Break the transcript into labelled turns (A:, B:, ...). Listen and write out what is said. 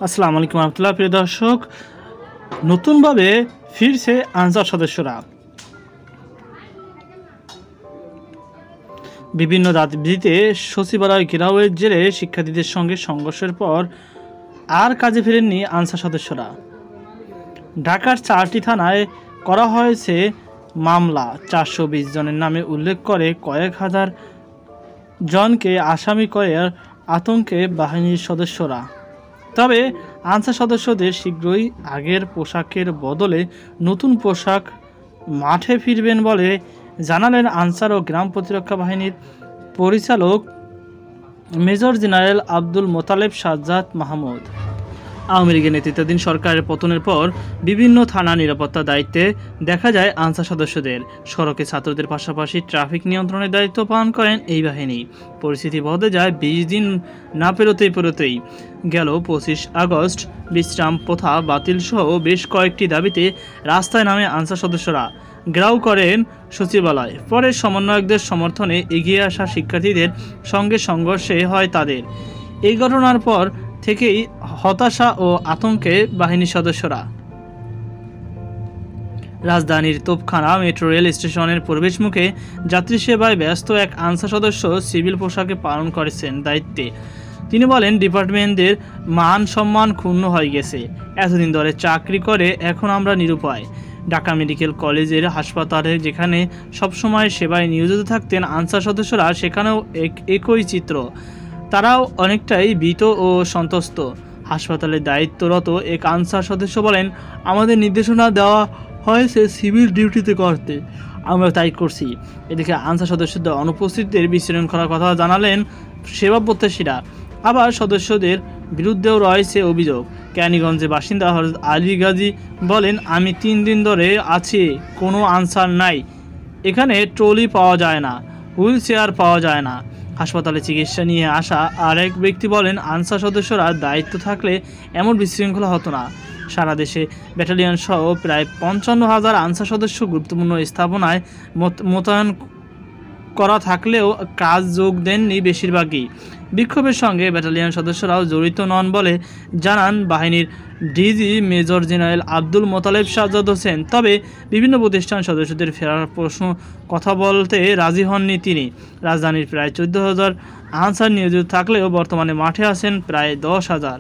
A: আসসালামু আলাইকুম রহমতুল্লাহ। প্রিয় দর্শক, নতুনভাবে ফিরছে আনসার সদস্যরা। বিভিন্ন দাবিতে সচিবালয় ঘেরাওয়ের জেরে শিক্ষার্থীদের সঙ্গে সংঘর্ষের পর আর কাজে ফেরেননি আনসার সদস্যরা। ঢাকার 4টি থানায় করা হয়েছে মামলা। 420 জনের নামে উল্লেখ করে কয়েক হাজার জনকে আসামি করে আতঙ্কে বাহিনীর সদস্যরা। তবে আনসার সদস্যদের শীঘ্রই আগের পোশাকের বদলে নতুন পোশাক মাঠে ফিরবেন বলে জানালেন আনসার ও গ্রাম প্রতিরক্ষা বাহিনীর পরিচালক মেজর জেনারেল আব্দুল মোতালেব সাজ্জাদ মাহমুদ। আওয়ামী লীগের নেতৃত্বাধীন সরকারের পতনের পর বিভিন্ন থানা নিরাপত্তার দায়িত্বে দেখা যায় আনসার সদস্যদের। সড়কে ছাত্রদের পাশাপাশি ট্রাফিক নিয়ন্ত্রণের দায়িত্ব পালন করেন এই বাহিনী। পরিস্থিতি বদলে যায় 20 দিন না পেরোতেই গেল 25 আগস্ট বিশ্রাম প্রথা বাতিল সহ বেশ কয়েকটি দাবিতে রাস্তায় নামে আনসার সদস্যরা। ঘেরাও করেন সচিবালয়। পরে সমন্বয়কদের সমর্থনে এগিয়ে আসা শিক্ষার্থীদের সঙ্গে সংঘর্ষে হয় তাদের। এই ঘটনার পর থেকেই হতাশা ও আতঙ্কে বাহিনীর সদস্যরা। রাজধানীর তোপখানা মেট্রো রেল স্টেশনের প্রবেশমুখে যাত্রী সেবায় ব্যস্ত এক আনসার সদস্য সিভিল পোশাকে পালন করেছেন দায়িত্বে। তিনি বলেন, ডিপার্টমেন্টদের মান সম্মান ক্ষুণ্ণ হয়ে গেছে। এতদিন ধরে চাকরি করে এখন আমরা নিরুপায়। ঢাকা মেডিকেল কলেজের হাসপাতালে যেখানে সবসময় সেবায় নিয়োজিত থাকতেন আনসার সদস্যরা, সেখানেও একই চিত্র। তারাও অনেকটাই ভীত ও সন্ত্রস্ত। হাসপাতালে দায়িত্বরত এক আনসার সদস্য বলেন, আমাদের নির্দেশনা দেওয়া হয়েছে সিভিল ডিউটিতে করতে, আমরা তাই করছি। এদিকে আনসার সদস্যদের অনুপস্থিতির বিশৃঙ্খলার কথা জানালেন সেবা প্রত্যাশীরা। আবার সদস্যদের বিরুদ্ধেও রয়েছে অভিযোগ। কেরানীগঞ্জের বাসিন্দা হযরত আলী গাজী বলেন, আমি 3 দিন ধরে আছি, কোনো আনসার নাই। এখানে ট্রলি পাওয়া যায় না, হুইল চেয়ার পাওয়া যায় না। হাসপাতালে চিকিৎসা নিয়ে আসা আরেক ব্যক্তি বলেন, আনসার সদস্যরা দায়িত্ব থাকলে এমন বিশৃঙ্খলা হতো না। সারা দেশে ব্যাটালিয়ন সহ প্রায় 55,000 আনসার সদস্য গুরুত্বপূর্ণ স্থাপনায় মোতায়েন করা থাকলেও কাজ যোগ দেননি বেশিরভাগই। বিক্ষোভের সঙ্গে ব্যাটালিয়ন সদস্যরাও জড়িত নন বলে জানান বাহিনীর DG major general Abdul Motaleb Sajjad Hossain. তবে বিভিন্ন প্রতিষ্ঠান সদস্যদের ফেরার প্রশ্ন কথা বলতে রাজি হননি তিনি। রাজধানীর প্রায় 14,000 আনসার নিয়োজিত থাকলেও বর্তমানে মাঠে আছেন প্রায় 10,000।